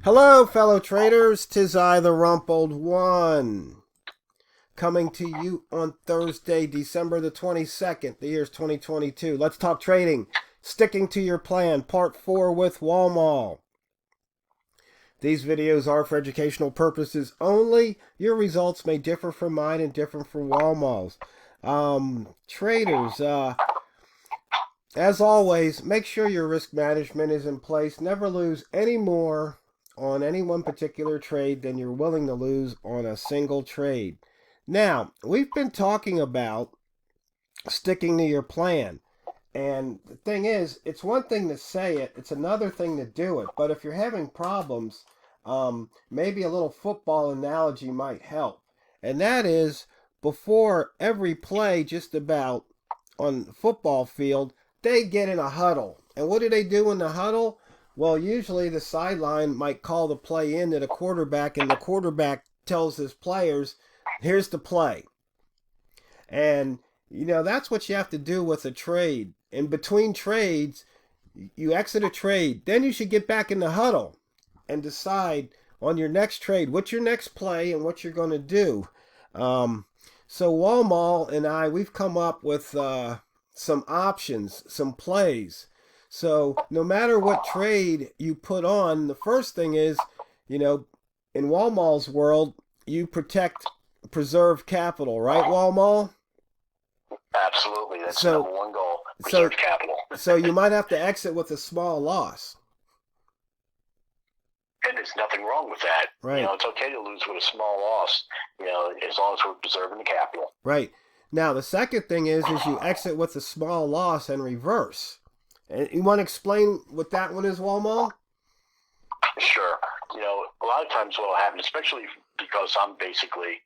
Hello, fellow traders. 'Tis I, TheRumpledOne, coming to you on Thursday, December the 22nd. The year's 2022. Let's talk trading. Sticking to your plan, part 4 with Walmal. These videos are for educational purposes only. Your results may differ from mine and different from Walmal's. Traders, as always, make sure your risk management is in place. Never lose any more on any one particular trade than you're willing to lose on a single trade. Now, we've been talking about sticking to your plan. And the thing is, it's one thing to say it, it's another thing to do it. But if you're having problems, maybe a little football analogy might help. And that is, before every play, just about on the football field, they get in a huddle. And what do they do in the huddle? Well, usually the sideline might call the play in to the quarterback, and the quarterback tells his players, here's the play. And, that's what you have to do with a trade. In between trades, you exit a trade. Then you should get back in the huddle and decide on your next trade, what's your next play and what you're going to do. So Walmal and I, we've come up with some options, some plays. So no matter what trade you put on, the first thing is, in Walmal's world, you preserve capital, right, Walmal? Absolutely. That's the number one goal. Preserve capital. So you might have to exit with a small loss. And there's nothing wrong with that. Right. It's okay to lose with a small loss, as long as we're preserving the capital. Right. Now, the second thing is you exit with a small loss and reverse. And you want to explain what that one is, Walmal? Sure. A lot of times what will happen, especially because I'm basically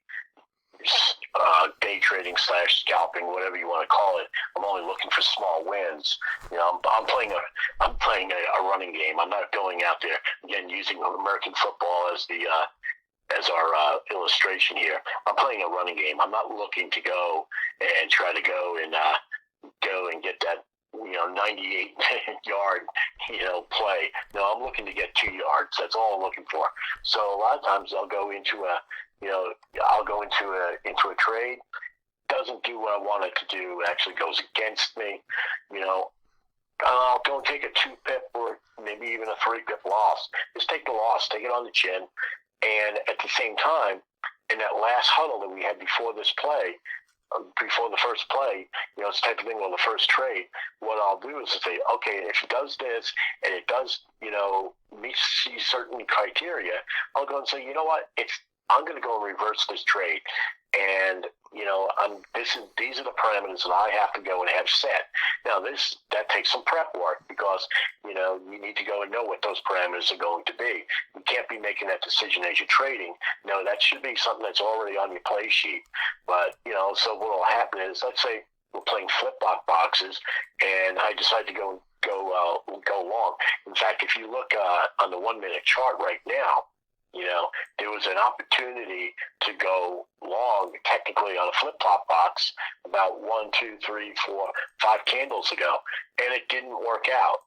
day trading / scalping, whatever you want to call it. I'm only looking for small wins. I'm playing a running game. I'm not going out there again using American football as the as our illustration here. I'm playing a running game. I'm not looking to go and try to go and get that 98 yard play. No, I'm looking to get 2 yards. That's all I'm looking for. So a lot of times I'll go into a trade. Doesn't do what I want it to do. Actually goes against me. I'll go and take a 2-pip or maybe even a 3-pip loss. Just take the loss, take it on the chin, and at the same time, in that last huddle that we had before this play, before the first play, it's the type of thing on the first trade, what I'll do is say, okay, if it does this and it does, meet certain criteria, I'll go and say, you know what, I'm going to go and reverse this trade. And, these are the parameters that I have to go and have set. Now, that takes some prep work because, you need to go and know what those parameters are going to be. You can't be making that decision as you're trading. No, that should be something that's already on your play sheet. But, so what will happen is, let's say we're playing flip-flop boxes and I decide to go long. In fact, if you look on the 1-minute chart right now, there was an opportunity to go long, technically on a flip-flop box, about 1, 2, 3, 4, 5 candles ago, and it didn't work out.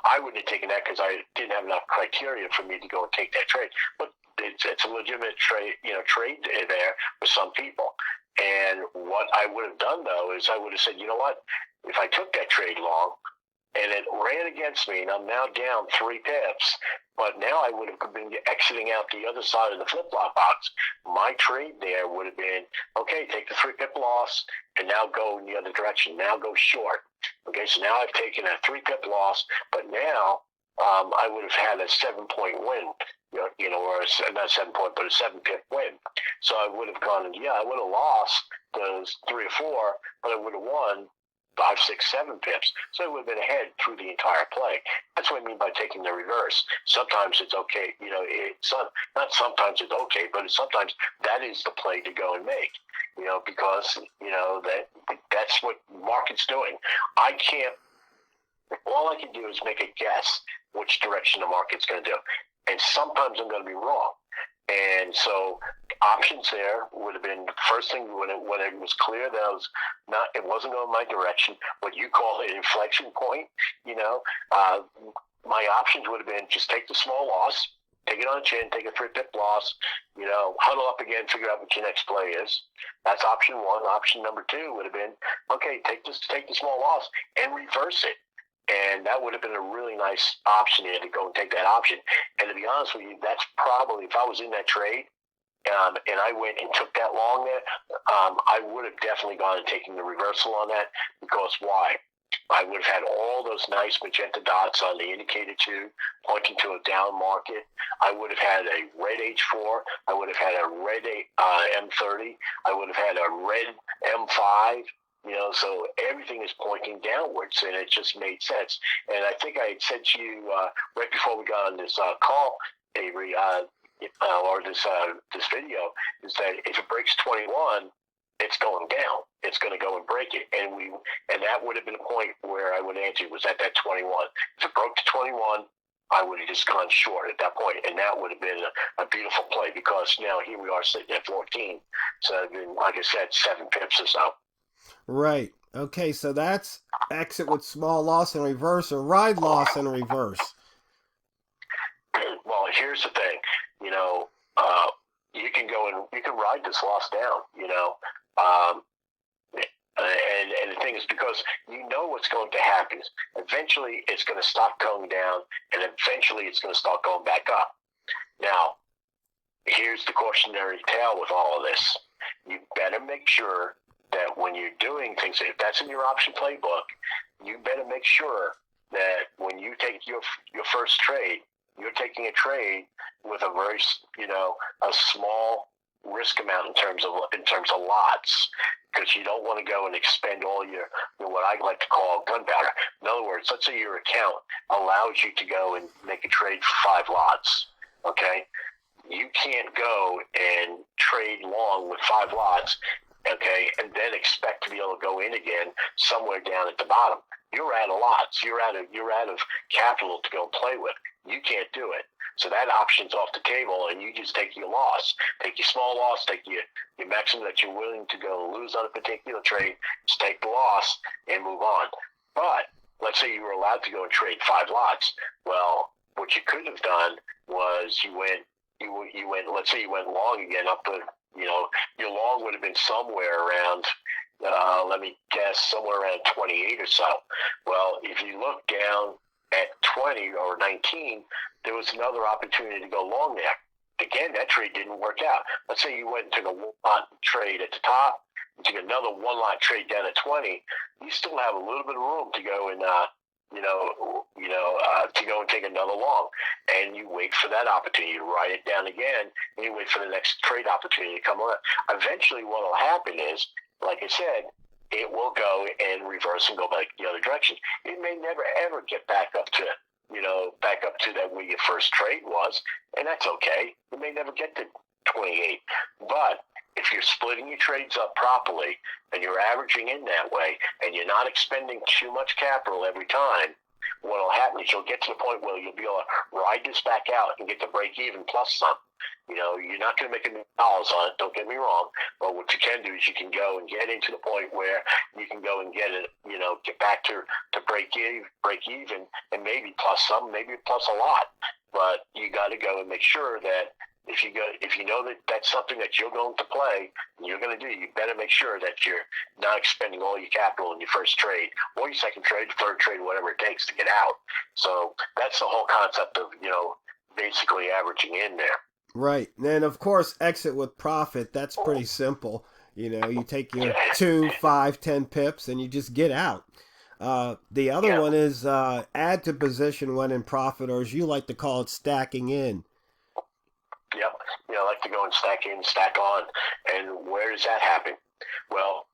I wouldn't have taken that because I didn't have enough criteria for me to go and take that trade. But it's a legitimate trade, trade there for some people. And what I would have done, though, is I would have said, you know what, if I took that trade long, and it ran against me, and I'm now down 3 pips, but now I would have been exiting out the other side of the flip-flop box. My trade there would have been, okay, take the 3-pip loss, and now go in the other direction. Now go short. Okay, so now I've taken a 3-pip loss, but now I would have had a 7-point win, or not 7-point, but a 7-pip win. So I would have gone, I would have lost those 3 or 4, but I would have won 5, 6, 7 pips. So it would have been ahead through the entire play. That's what I mean by taking the reverse. Sometimes it's okay, not sometimes it's okay, but sometimes that is the play to go and make, because, that's what market's doing. All I can do is make a guess which direction the market's going to do. And sometimes I'm going to be wrong. And so options there would have been the first thing when it was clear that it wasn't going my direction, what you call an inflection point, my options would have been just take the small loss, take it on the chin, take a 3-pip loss, huddle up again, figure out what your next play is. That's option one. Option number two would have been, okay, take the small loss and reverse it. And that would have been a really nice option to go and take that option. And to be honest with you, that's probably, if I was in that trade, and I went and took that long there, I would have definitely gone and taken the reversal on that, because why? I would have had all those nice magenta dots on the indicator 2 pointing to a down market. I would have had a red H4. I would have had a red M30. I would have had a red M5. So everything is pointing downwards, and it just made sense. And I think I had said to you right before we got on this call, Avery, or this video, is that if it breaks 21, it's going down. It's going to go and break it, and that would have been a point where I would answer was at that 21. If it broke to 21, I would have just gone short at that point, and that would have been a beautiful play, because now here we are sitting at 14. So it'd been, like I said, 7 pips or so. Right. Okay, so that's exit with small loss in reverse, or ride loss in reverse. Well, here's the thing. You can go and you can ride this loss down. And the thing is, because you know what's going to happen. Eventually, it's going to stop going down, and eventually, it's going to start going back up. Now, here's the cautionary tale with all of this. You better make sure that when you're doing things, if that's in your option playbook, you better make sure that when you take your first trade, you're taking a trade with a very, a small risk amount in terms of lots, because you don't want to go and expend all your what I like to call gunpowder. In other words, let's say your account allows you to go and make a trade for 5 lots. Okay, you can't go and trade long with 5 lots. Okay, and then expect to be able to go in again somewhere down at the bottom. You're out of lots. You're out of capital to go and play with. You can't do it. So that option's off the table, and you just take your loss. Take your small loss, take your maximum that you're willing to go lose on a particular trade, just take the loss and move on. But let's say you were allowed to go and trade 5 lots. Well, what you could have done was you went, let's say you went long again up to, your long would have been somewhere around, let me guess, somewhere around 28 or so. Well, if you look down at 20 or 19, there was another opportunity to go long there. Again, that trade didn't work out. Let's say you went and took a 1-lot trade at the top, and took another 1-lot trade down at 20. You still have a little bit of room to go and to go and take another long, and you wait for that opportunity to write it down again, and you wait for the next trade opportunity to come on. Eventually, what will happen is, like I said, it will go and reverse and go back the other direction. It may never ever get back up to that where your first trade was, and that's okay. It may never get to 28, but if you're splitting your trades up properly and you're averaging in that way, and you're not expending too much capital every time, what will happen is you'll get to the point where you'll be able to ride this back out and get to break even plus some. You're not going to make $1 million on it, don't get me wrong, but what you can do is you can go and get into the point where you can go and get it, get back to break even, and maybe plus some, maybe plus a lot. But you got to go and make sure that if you know that that's something that you're going to play and you're going to do, you better make sure that you're not expending all your capital in your first trade or your second trade, third trade, whatever it takes to get out. So that's the whole concept of, basically averaging in there. Right. And of course, exit with profit. That's pretty simple. You take your 2, 5, 10 pips and you just get out. The other one is add to position when in profit, or as you like to call it, stacking in. Yep. I like to go and stack in, stack on. And where does that happen? Well,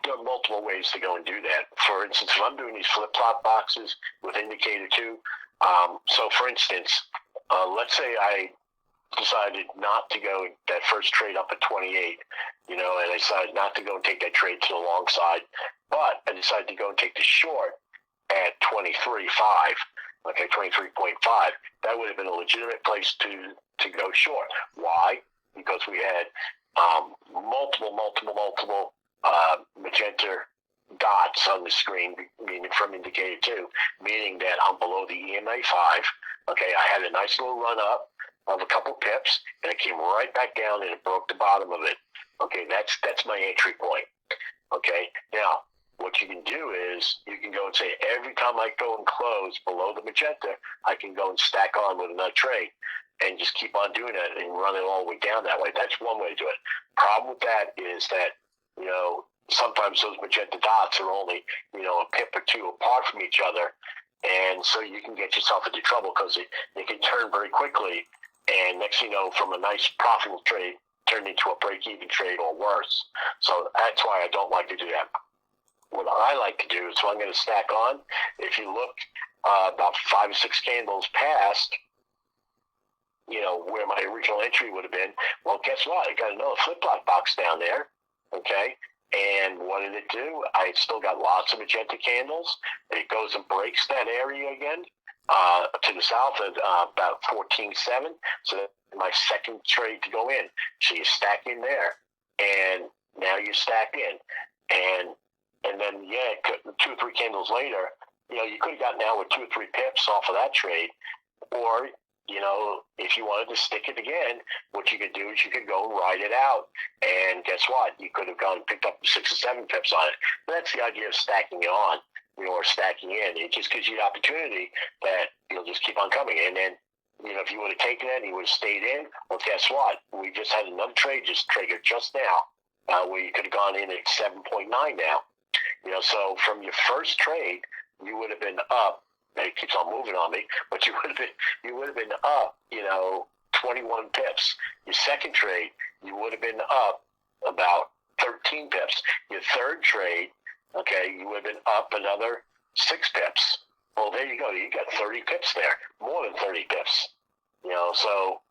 there are multiple ways to go and do that. For instance, if I'm doing these flip-flop boxes with indicator 2, so for instance, let's say I decided not to go that first trade up at 28, and I decided not to go and take that trade to the long side, but I decided to go and take the short at 23.5. Okay, 23.5. That would have been a legitimate place to go short. Why? Because we had multiple magenta dots on the screen, meaning from indicator 2, meaning that I'm below the EMA 5. Okay, I had a nice little run up. of a couple pips, and it came right back down and it broke the bottom of it. Okay, that's my entry point. Okay, now what you can do is you can go and say every time I go and close below the magenta, I can go and stack on with another trade and just keep on doing that and run it all the way down that way. That's one way to do it. Problem with that is that, you know, sometimes those magenta dots are only, you know, a pip or two apart from each other. And so you can get yourself into trouble because it can turn very quickly. And next thing you know, from a nice profitable trade, turn into a break-even trade or worse. So that's why I don't like to do that. What I like to do is, so I'm going to stack on. If you look about 5 or 6 candles past, you know, where my original entry would have been, well, guess what? I got another flip-flop box down there, okay? And what did it do? I still got lots of magenta candles. It goes and breaks that area again to the south at about 14.7. So that's my second trade to go in. So you stack in there, and now you stack in. And then, yeah, 2 or 3 candles later, you know, you could have gotten out with 2 or 3 pips off of that trade. Or, you know, if you wanted to stick it again, what you could do is you could go and ride it out. And guess what? You could have gone and picked up 6 or 7 pips on it. But that's the idea of stacking it on, you know, or stacking in. It just gives you the opportunity that you'll just keep on coming. And then, you know, if you would have taken it and you would have stayed in, well, guess what? We just had another trade just triggered just now where you could have gone in at 7.9 now. You know, so from your first trade, you would have been up. It keeps on moving on me, but you would have been up, you know, 21 pips. Your second trade, you would have been up about 13 pips. Your third trade, okay, you would have been up another 6 pips. Well, there you go. You got 30 pips there, more than 30 pips. You know, so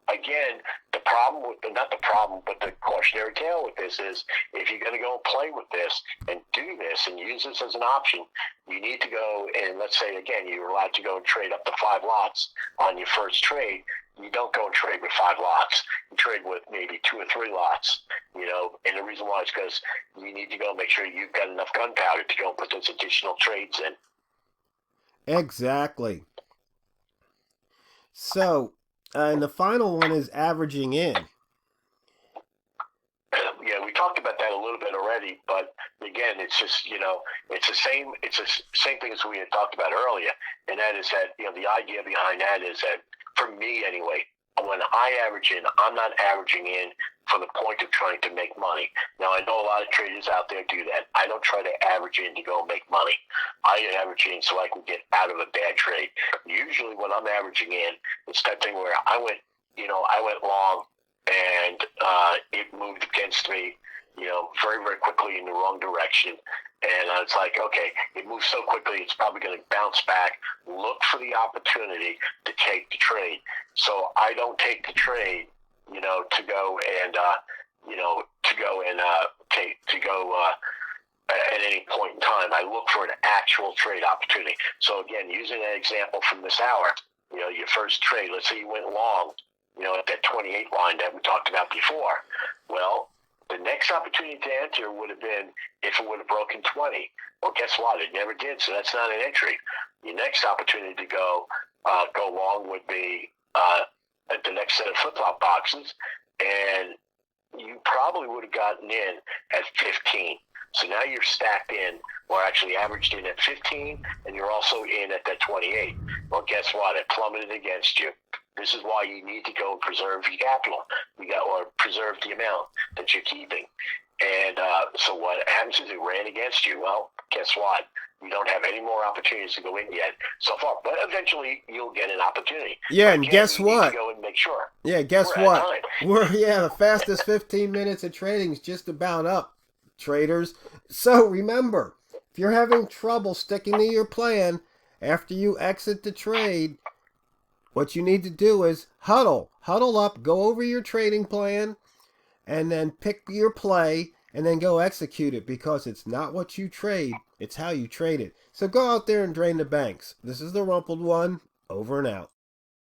again, the problem with not the problem, but the cautionary tale with this is if you're going to go and play with this and do this and use this as an option, you need to go and, let's say again, you're allowed to go and trade up to 5 lots on your first trade. You don't go and trade with 5 lots. You trade with maybe 2 or 3 lots, you know, and the reason why is because you need to go make sure you've got enough gunpowder to go and put those additional trades in. Exactly. So, and the final one is averaging in. Yeah, we talked about that a little bit already, but again, it's just, you know, it's the same thing as we had talked about earlier, and that is that, you know, the idea behind that is that, for me anyway, when I average in, I'm not averaging in for the point of trying to make money. Now, I know a lot of traders out there do that. I don't try to average in to go make money. I average in so I can get out of a bad trade. Usually when I'm averaging in, it's that thing where I went long, and it moved against me, you know, very, very quickly in the wrong direction. And I was like, okay, it moves so quickly, it's probably going to bounce back. Look for the opportunity to take the trade. So I don't take the trade, you know, to go and at any point in time. I look for an actual trade opportunity. So again, using an example from this hour, you know, your first trade, let's say you went long, you know, at that 28 line that we talked about before. Well, the next opportunity to enter would have been if it would have broken 20. Well, guess what? It never did, so that's not an entry. Your next opportunity to go long would be at the next set of flip-flop boxes, and you probably would have gotten in at 15. So now you're stacked in, or actually averaged in at 15, and you're also in at that 28. Well, guess what? It plummeted against you. This is why you need to go and preserve your capital, or preserve the amount that you're keeping. And so what happens is it ran against you. Well, guess what? You don't have any more opportunities to go in yet so far, but eventually you'll get an opportunity. Yeah, and again, guess you what? Need to go and make sure. Yeah, guess We're what? The fastest 15 minutes of trading is just about up, traders. So remember, if you're having trouble sticking to your plan after you exit the trade, what you need to do is huddle up, go over your trading plan, and then pick your play, and then go execute it, because it's not what you trade, it's how you trade it. So go out there and drain the banks. This is the Rumpled One, over and out.